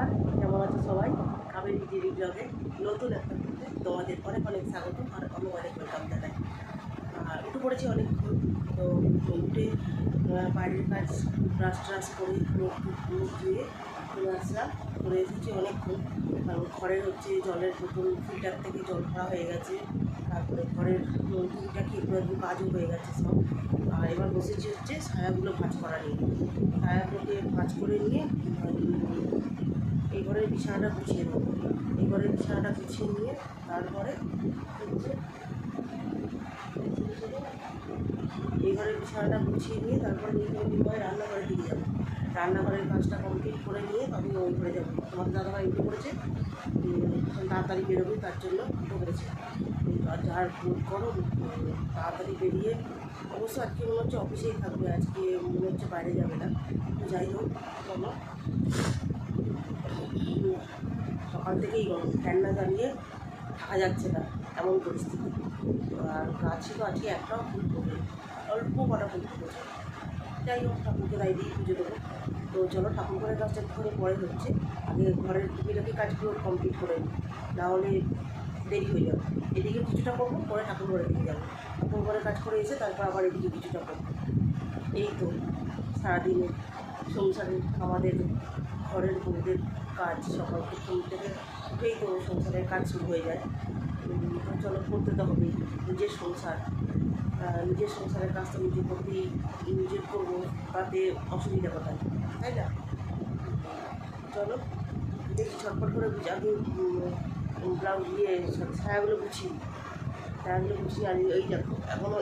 নমস্কার, কেমন আছো সবাই? কাবেরী ডেইলি ব্লগে নতুন একটা ভিডিওতে তোমাদের অনেক অনেক স্বাগত আর আমি অনেক ওয়েলকাম জানাই। উঠে পড়েছি অনেকক্ষণ, তো উঠে বাইরের কাজ ব্রাশ করে মুখ ধুয়ে চলে আসলাম। করে এসেছি অনেকক্ষণ, কারণ ঘরের জলের বোতল ফিল্টার থেকে জল ভরা হয়ে গেছে, তারপরে ঘরের টুকিটাকি একটু কাজও হয়ে গেছে সব। আর এবার বসেছি ছায়াগুলো ভাঁজ করা নিয়ে। ছায়াগুলোকে ভাঁজ করে নিয়ে এই ঘরের বিছানাটা গুছিয়ে নেব। এই ঘরের বিছানাটা গুছিয়ে নিয়ে তারপরে এই ঘরের বিছানাটা গুছিয়ে নিয়ে তারপরে নির্ভয় রান্নাঘরের দিকে যাবো। রান্নাঘরের কাজটা কমপ্লিট করে নিয়ে আমি ওই ঘরে যাবো। তোমাদের দাদাভাই উঠে পড়েছে, তাড়াতাড়ি বেরোবে তার জন্য উঠে পড়েছে। আর যার গরম, তাড়াতাড়ি বেরিয়ে অবশ্য আজকে মনে হচ্ছে অফিসেই থাকবে, আজকে মনে হচ্ছে বাইরে যাবে না। যাই হোক, চলো। সকাল থেকেই গরম, ফ্যান না জ্বালিয়ে থাকা যাচ্ছে না, এমন পরিস্থিতি। আর গাছ ছিল আজকে একটাও ফুল ফোটে, অল্প কটা ফুল ফুটেছে। যাই হোক, ঠাকুরকে দায় দিয়ে পুজো দেবো। তো চলো, ঠাকুর ঘরের কাজটা একটুখানি পরে হচ্ছে, আগে ঘরের টুকিটাকি কাজগুলো কমপ্লিট করে নিই, নাহলে দেরি হয়ে যাবে। এদিকে কিছুটা করবো, পরে ঠাকুর ঘরের দিকে যাবো। ঠাকুর ঘরে কাজ করে এসে তারপর আবার এদিকে কিছুটা করবো। এই তো সারাদিনে সংসারে আমাদের ঘরের বউদের কাজ, সকাল থেকে উঠেই তো সংসারের কাজ শুরু হয়ে যায়। তো চলো, করতে তো হবেই। নিজের সংসারের কাজ তো নিজে করতেই, নিজে করবো, তাতে অসুবিধা কোথায়, তাই না? চলো দেখি ছটফট করে আগে ব্লাউজ ছায়াগুলো গুছিয়ে আর এই দেখো এখনও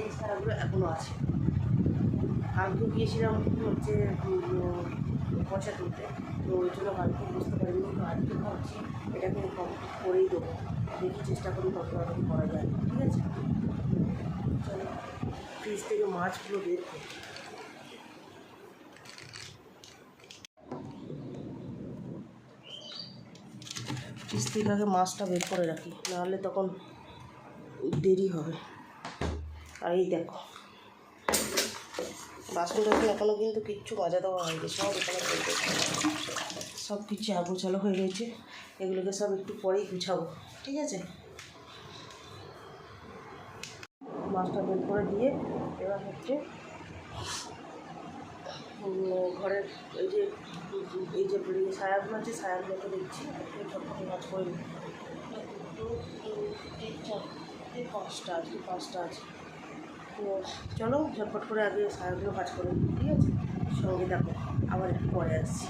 এই ছায়াগুলো এখনও আছে। কালকে গিয়েছিলাম পয়সা তুলতে, তো ওই জন্য কালকে বুঝতে পারিনি। তো আজকে ভাবছি এটাকে কমপ্লিট করেই দেবো, দেখি চেষ্টা করি কত তাড়াতাড়ি করা যায়। ঠিক আছে, চলো ফ্রিজ থেকে মাছগুলো বের করি। ফ্রিজ থেকে আগে মাছটা বের করে রাখি, নাহলে তখন দেরি হবে। আর এই দেখো বাসন টাসন এখনও কিন্তু কিচ্ছু মাজা দেওয়া হয়নি, সব এখানে চলতে সব কিছু আগোছালো হয়ে রয়েছে। এগুলোকে সব একটু পরেই গুছাবো, ঠিক আছে? মাছটা বের করে দিয়ে এবার ঘরের এই যে ছায়াগুলো আছে, ছায়াগুলোকে দেখছি ছোটখাটো কাজ করে নিই। পাঁচটা আছে। তো চলো ঝটপট করে আগে ছায়াগুলো কাজ করে নিই, ঠিক আছে? সঙ্গে দেখো, আবার একটু পরে আসছি।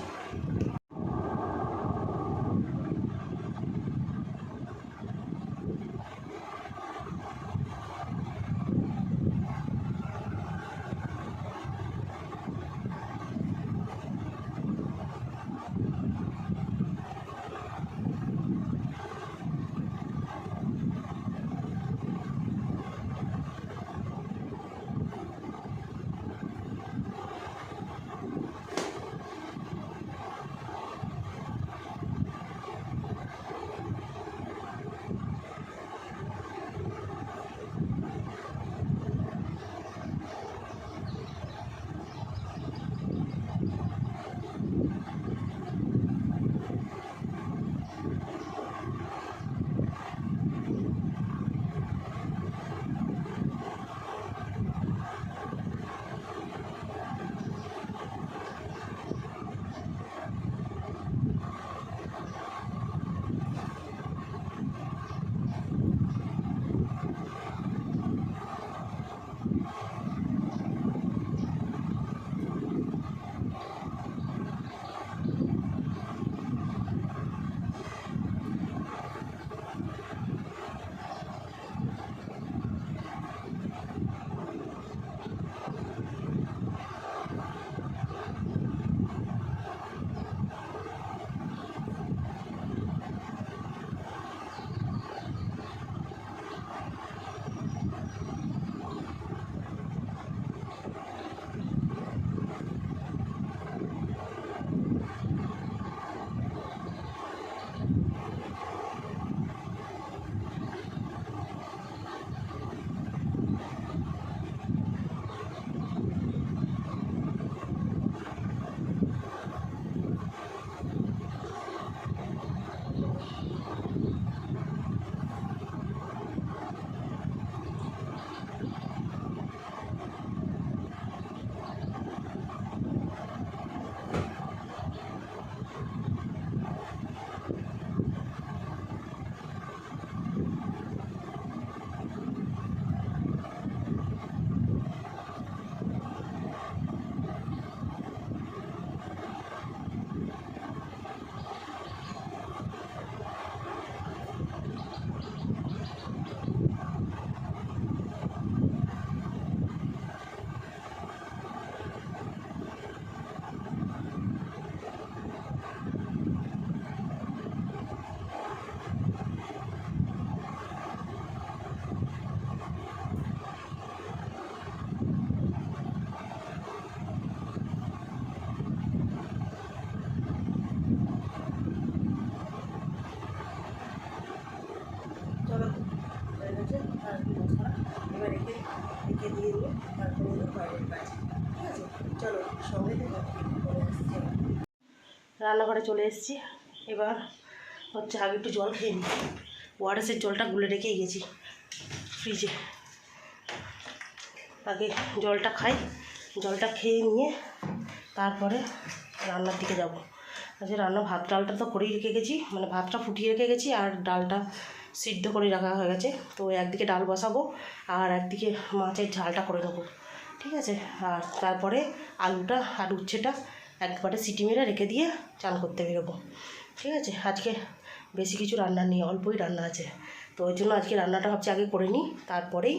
রান্নাঘরে চলে এসেছি। এবার হচ্ছে আগে একটু জল খেয়ে নিই। ওআরএসের জলটা গুলে রেখেই গেছি ফ্রিজে, আগে জলটা খাই। জলটা খেয়ে নিয়ে তারপরে রান্নার দিকে যাব। আজকে ভাত ডালটা তো করেই রেখে গেছি, মানে ভাতটা ফুটিয়ে রেখে গেছি আর ডালটা সিদ্ধ করে রাখা হয়ে গেছে। তো একদিকে ডাল বসাবো আর একদিকে মাছের ঝালটা করে নেবো, ঠিক আছে। আর তারপরে আলুটা আর উচ্ছেটা একবারে সিটি মেরে রেখে দিয়ে চান করতে বেরোবো, ঠিক আছে। আজকে বেশি কিছু রান্না নেই, অল্পই রান্না আছে। তো ওই জন্য আজকে রান্নাটা ভাবছি আগে করে নিই, তারপরেই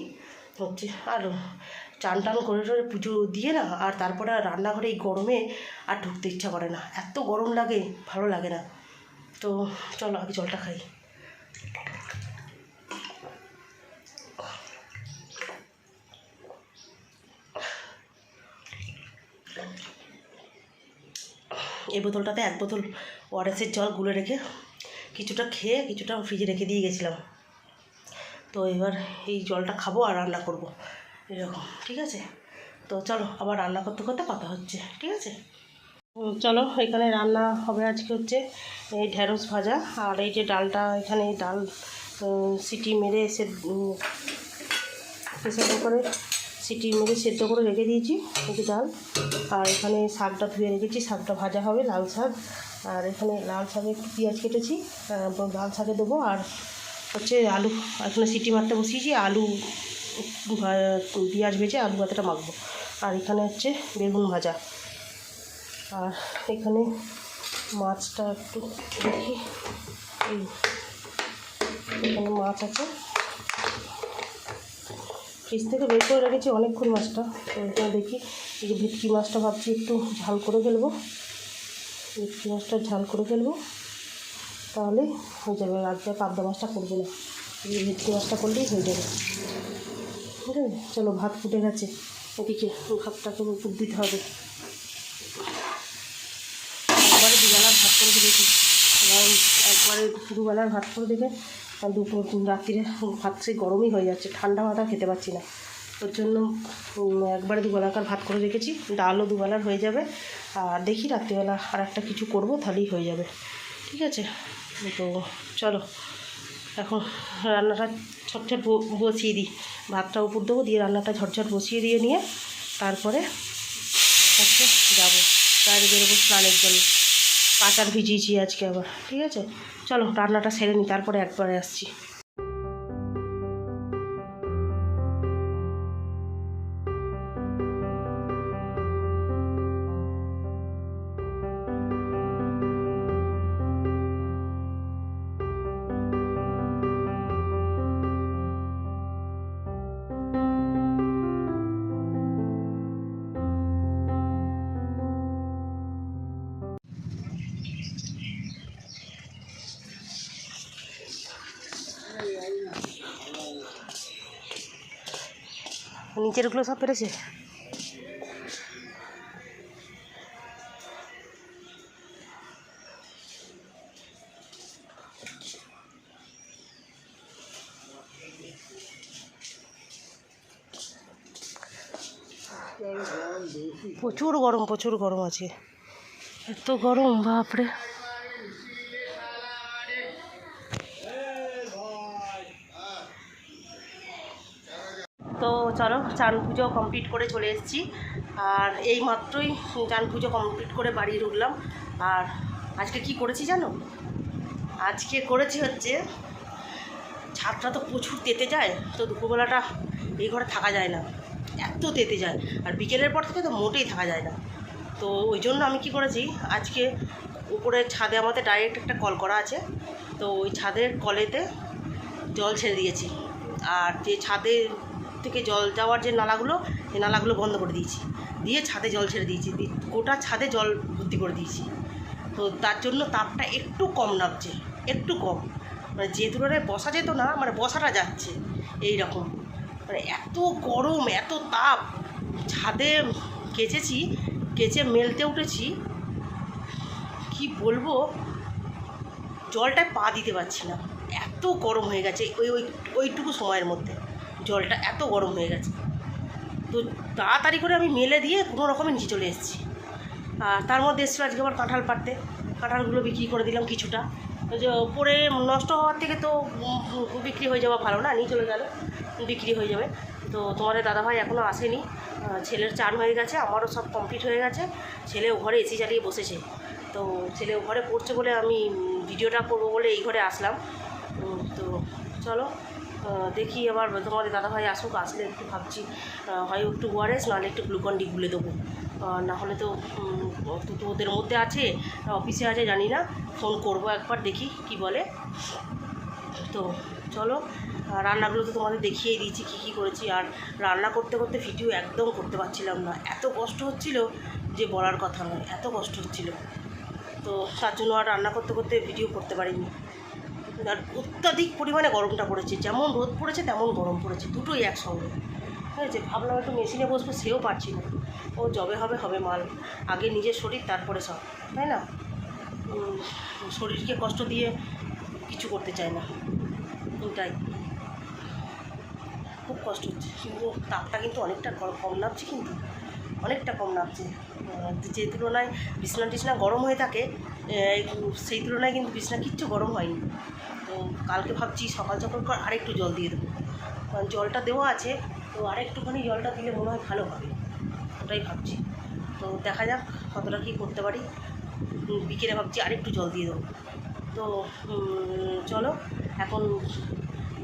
হচ্ছে আর চান টান করে পুজো দিয়ে না, আর তারপরে আর রান্নাঘরে এই গরমে আর ঢুকতে ইচ্ছা করে না, এত গরম লাগে, ভালো লাগে না। তো চলো আগে জলটা খাই। এই বোতলটাতে 1 বোতল ওআরএসের জল গুলে রেখে কিছুটা খেয়ে কিছুটা ফ্রিজে রেখে দিয়ে গেছিলাম। তো এবার এই জলটা খাবো আর রান্না করব এরকম, ঠিক আছে। তো চলো আবার রান্না করতে করতে কথা হচ্ছে, ঠিক আছে। চলো, এখানে রান্না হবে আজকে হচ্ছে এই ঢেঁড়স ভাজা, আর এই যে ডালটা, এখানে ডাল সিটি মেরে প্রেসার কুকারে সিটি মেরে সেদ্ধ করে রেখে দিয়েছি এই যে ডাল। আর এখানে শাকটা ধুয়ে রেখেছি, শাকটা ভাজা হবে, লাল শাক। আর এখানে লাল শাকে একটু পেঁয়াজ কেটেছি, লাল শাকে দেবো। আর হচ্ছে আলু, এখানে সিটি মারতে বসিয়েছি, আলু পেঁয়াজ ভেজে আলু ভাজাটা মাখবো। আর এখানে হচ্ছে বেগুন ভাজা। আর এখানে মাছটা একটু দেখি, এখানে মাছ আছে, ফ্রিজ থেকে বের করে রেখেছি অনেকক্ষণ মাছটা। তো এখানে দেখি এই যে ভেটকি মাছটা ভাবছি একটু ঝাল করে ফেলবো, ভেটকি মাছটা ঝাল করে ফেলবো, তাহলে হয়ে যাবে। আজকে পাবদা মাছটা করবো না, এই ভেটকি মাছটা করলেই হয়ে যাবে, ঠিক আছে। চলো, ভাত ফুটে গেছে, এদিকে ভাতটাকে উপর দিতে হবে। একবারে দুবেলার ভাত করে দিয়েছি, একবারে দুবেলার ভাত করে দেখে দুপুর রাত্রিরে ভাত সেই গরমই হয়ে যাচ্ছে, ঠান্ডা ভাত আর খেতে পারছি না। ওর জন্য একবারে দুবেলাকার ভাত করে রেখেছি, ডালও দুবেলার হয়ে যাবে। আর দেখি রাত্রিবেলা আর একটা কিছু করব, তাহলেই হয়ে যাবে, ঠিক আছে। তো চলো এখন রান্নাটা ঝটঝট বসিয়ে দিই, ভাতটা উপর দেবো, দিয়ে রান্নাটা ঝটঝট বসিয়ে দিয়ে নিয়ে তারপরে হচ্ছে যাবো বাইরে বেরোবো স্নানের জন্য। কাঁচার ভিজিয়েছি আজকে আবার, ঠিক আছে। চলো রান্নাটা সেরে নিই, তারপরে একবারে আসছি। নিচেরগুলো সব পেরেছে। প্রচুর গরম আছে, এত গরম, বাপরে। তো চলো, চান পুজো কমপ্লিট করে চলে এসেছি। আর এই মাত্রই চান পুজো কমপ্লিট করে বাড়ি ঢুকলাম। আর আজকে কি করেছি জানো? আজকে করেছি হচ্ছে, ছাদটা তো প্রচুর তেতে যায়, তো দুপুরবেলাটা এই ঘরে থাকা যায় না, এত তেতে যায়। আর বিকেলের পর থেকে তো মোটেই থাকা যায় না। তো ওই জন্য আমি কি করেছি, আজকে উপরের ছাদে আমাদের ডাইরেক্ট একটা কল করা আছে, তো ওই ছাদের কলেতে জল ছেড়ে দিয়েছি। আর যে ছাদে থেকে জল যাওয়ার যে নালাগুলো, এই নালাগুলো বন্ধ করে দিয়েছি, দিয়ে ছাদে জল ছেড়ে দিয়েছি, গোটা ছাদে জল ভর্তি করে দিয়েছি। তো তার জন্য তাপটা একটু কম নামছে, একটু কম, মানে যে তুলনায় বসা যেত না, মানে বসাটা যাচ্ছে এই রকম। মানে এত গরম, এত তাপ, ছাদে কেচেছি, কেচে মেলতে উঠেছি, কি বলবো, জলটায় পা দিতে পারছি না, এত গরম হয়ে গেছে ওইটুকু সময়ের মধ্যে, জলটা এত গরম হয়ে গেছে। তো তাড়াতাড়ি করে আমি মেলে দিয়ে কোনো রকমে নিচে চলে এসেছি। আর তার মধ্যে এসেছিলো আজকে আবার কাঁঠাল পাড়তে, কাঁঠালগুলো বিক্রি করে দিলাম কিছুটা, যে পরে নষ্ট হওয়ার থেকে তো বিক্রি হয়ে যাওয়া ভালো না, নিয়ে চলে গেল বিক্রি হয়ে যাবে। তো তোমাদের দাদাভাই এখনও আসেনি, ছেলের চান হয়ে গেছে, আমারও সব কমপ্লিট হয়ে গেছে। ছেলেও ঘরে এসি চালিয়ে বসেছে, তো ছেলেও ঘরে পড়ছে বলে আমি ভিডিওটা করবো বলে এই ঘরে আসলাম। তো চলো দেখি আবার তোমাদের দাদাভাই আসুক, আসলে একটু ভাবছি হয় একটু ওআরএস নাহলে একটু গ্লুকন-ডি গুলে দেবো, না হলে তো ওদের মধ্যে আছে অফিসে আছে জানি না, ফোন করবো একবার দেখি কি বলে। তো চলো, রান্নাগুলো তো তোমাদের দেখিয়ে দিয়েছি কী কী করেছি, আর রান্না করতে করতে ভিডিও একদম করতে পারছিলাম না, এত কষ্ট হচ্ছিল যে বলার কথা নয়, এত কষ্ট হচ্ছিল। তো তার জন্য আর রান্না করতে করতে ভিডিও করতে পারিনি। আর অত্যাধিক পরিমাণে গরমটা পড়েছে, যেমন রোদ পড়েছে তেমন গরম পড়েছে, দুটোই একসঙ্গে। ঠিক আছে, ভাবলাম একটু মেশিনে বসবো, সেও পারছি না। ও যবে হবে হবে মাল, আগে নিজের শরীর তারপরে সব, তাই না? শরীরকে কষ্ট দিয়ে কিছু করতে চায় না, এটাই খুব কষ্ট হচ্ছে। কিন্তু তাপটা কিন্তু অনেকটা কম নামছে, কিন্তু অনেকটা কম নামছে। যে তুলনায় বিছনা টিছনা গরম হয়ে থাকে সেই তুলনায় কিন্তু বিছনা কিচ্ছু গরম হয়নি। তো কালকে ভাবছি সকাল সকাল আরেকটু জল দিয়ে দেবো, কারণ জলটা দেওয়া আছে, তো আরেকটুখানি জলটা দিলে মনে হয় ভালো হবে, ওটাই ভাবছি। তো দেখা যাক কতটা কী করতে পারি। বিকেলে ভাবছি আরেকটু জল দিয়ে দেবো। তো চলো এখন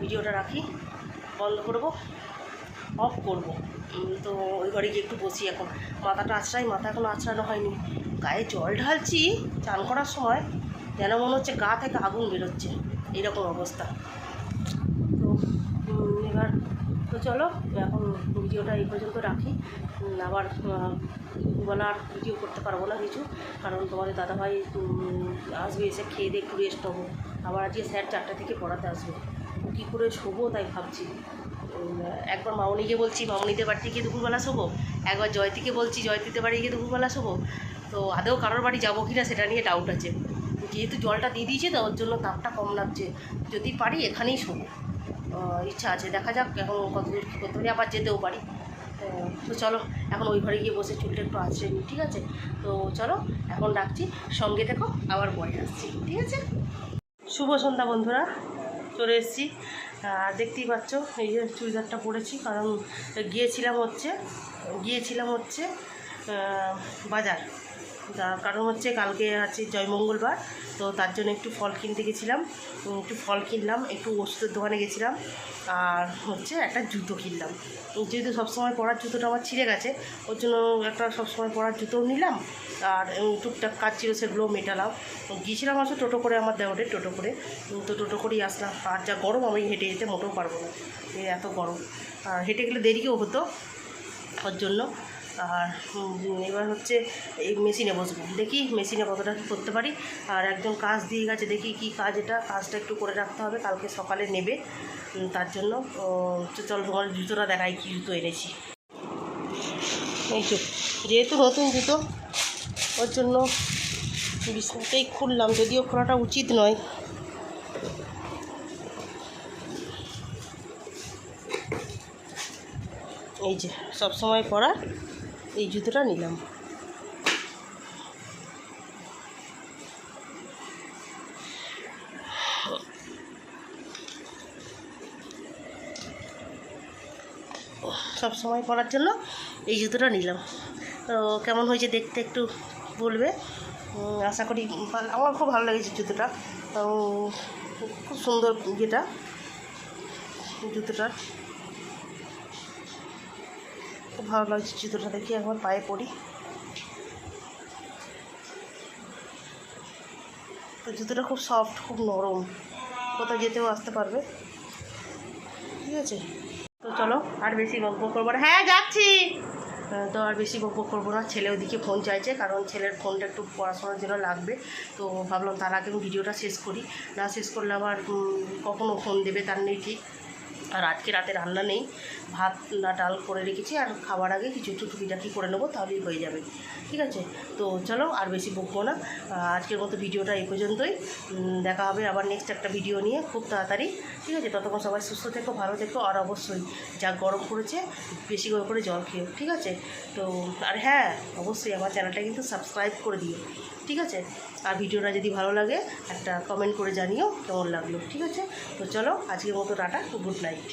ভিডিওটা রাখি, বন্ধ করব, অফ করব। তো ওই ঘরে গিয়ে একটু বসি, এখন মাথাটা আছড়াই, মাথা এখনও আছড়ানো হয়নি, গায়ে জল ঢালছি চান করার সময়, যেন মনে হচ্ছে গা থেকে আগুন বেরোচ্ছে, এইরকম অবস্থা। তো এবার তো চলো এখন ভিডিওটা এই পর্যন্ত রাখি, আবার দুপুরবেলা আর ভিডিও করতে পারবো না কিছু, কারণ তোমাদের দাদাভাই আসবে, এসে খেয়ে দিয়ে একটু রেস্ট নেবো, আবার আজকে স্যার 4টা থেকে পড়াতে আসবে, কী করে শোবো তাই ভাবছি। একবার মামনিকে বলছি মামনিদের বাড়িতে গিয়ে দুপুরবেলা শোবো, একবার জয়তীকে বলছি জয়তীদের বাড়ি গিয়ে দুপুরবেলা শোবো, তো আদৌ কারোর বাড়ি যাবো কি না সেটা নিয়ে ডাউট আছে। যেহেতু জলটা দিয়ে দিয়েছে তো ওর জন্য তাপটা কম লাগছে, যদি পারি এখানেই শোবো, ইচ্ছা আছে, দেখা যাক এখন কতদূর কী করতে পারি, আবার যেতেও পারি। তো চলো এখন ওই ঘরে গিয়ে বসে চুলটা একটু আঁচড়ে নিই, ঠিক আছে? তো চলো এখন রাখছি, সঙ্গে থেকো, আবার পরে আসছি, ঠিক আছে? শুভ সন্ধ্যা বন্ধুরা, চলে এসেছি। আর দেখতেই পাচ্ছ এই যে চুড়িদারটা পরেছি, কারণ গিয়েছিলাম হচ্ছে বাজার, তার কারণ হচ্ছে কালকে আছে জয়মঙ্গলবার, তো তার জন্য একটু ফল কিনতে গেছিলাম, একটু ফল কিনলাম, একটু ওষুধের দোকানে গেছিলাম, আর হচ্ছে একটা জুতো কিনলাম। যেহেতু সবসময় পরার জুতোটা আমার ছিঁড়ে গেছে, ওর জন্য একটা সবসময় পরার জুতোও নিলাম, আর টুকটাক কাজ ছিল সেগুলোও মেটালাম। গিয়েছিলাম আসলে টোটো করে, আমার দেওয়ারে টোটো করে, তো টোটো করেই আসলাম। আর যা গরম, আমি হেঁটে যেতে মোটেও পারবো না, এত গরম, আর হেঁটে গেলে দেরিও হতো ওর জন্য। আর এবার হচ্ছে এই মেশিনে বসবো, দেখি মেশিনে কতটা কী করতে পারি। আর একজন কাজ দিয়ে গেছে, দেখি কি কাজ, এটা কাজটা একটু করে রাখতে হবে, কালকে সকালে নেবে, তার জন্য। চল তোমার জুতোটা দেখাই, কী জুতো এনেছি। এই তো যেহেতু নতুন জুতো, ওর জন্য বিছনাটাই খুললাম, যদিও খোলাটা উচিত নয়। এই যে সব সময় পরা এই জুতোটা নিলাম। সব সময় পরার জন্য এই জুতোটা নিলাম। তো কেমন হয়েছে দেখতে একটু বলবে, আশা করি আমার খুব ভালো লেগেছে জুতোটা, খুব সুন্দর জুতোটা খুব ভালো লাগছে। জুতোটা দেখি একবার পায়ে পরি, তো জুতোটা খুব সফট, খুব নরম, কোথাও যেতেও আসতে পারবে, ঠিক আছে? তো চলো আর বেশি গল্প করবো না, হ্যাঁ যাচ্ছি, তো আর বেশি গল্প করবো না। ছেলে ওদিকে ফোন চাইছে, কারণ ছেলের ফোনটা একটু পড়াশোনার জন্য লাগবে, তো ভাবলাম তার আগে আমি ভিডিওটা শেষ করি, না শেষ করলে আবার কখনও ফোন দেবে তার নেই ঠিক, আর আজকে রাতে রান্না নেই, ভাত না ডাল করে রেখেছি, আর খাবার আগে কিছু একটু টুকিটাকি করে নেবো, তাহলেই হয়ে যাবে। ঠিক আছে, তো চলো আর বেশি বকবো না, আজকের মতো ভিডিওটা এই পর্যন্তই। দেখা হবে আবার নেক্সট একটা ভিডিও নিয়ে খুব তাড়াতাড়ি। ঠিক আছে, ততক্ষণ সবাই সুস্থ থেকো, ভালো থেকো, আর অবশ্যই যা গরম পড়েছে বেশি করে জল খেও। ঠিক আছে, তো আর হ্যাঁ, অবশ্যই আমার চ্যানেলটা কিন্তু সাবস্ক্রাইব করে দিও। ঠিক আছে, আর ভিডিওটা যদি ভালো লাগে একটা কমেন্ট করে জানিও কেমন লাগলো। ঠিক আছে, তো চলো আজকের মতো টাটা, গুড নাইট।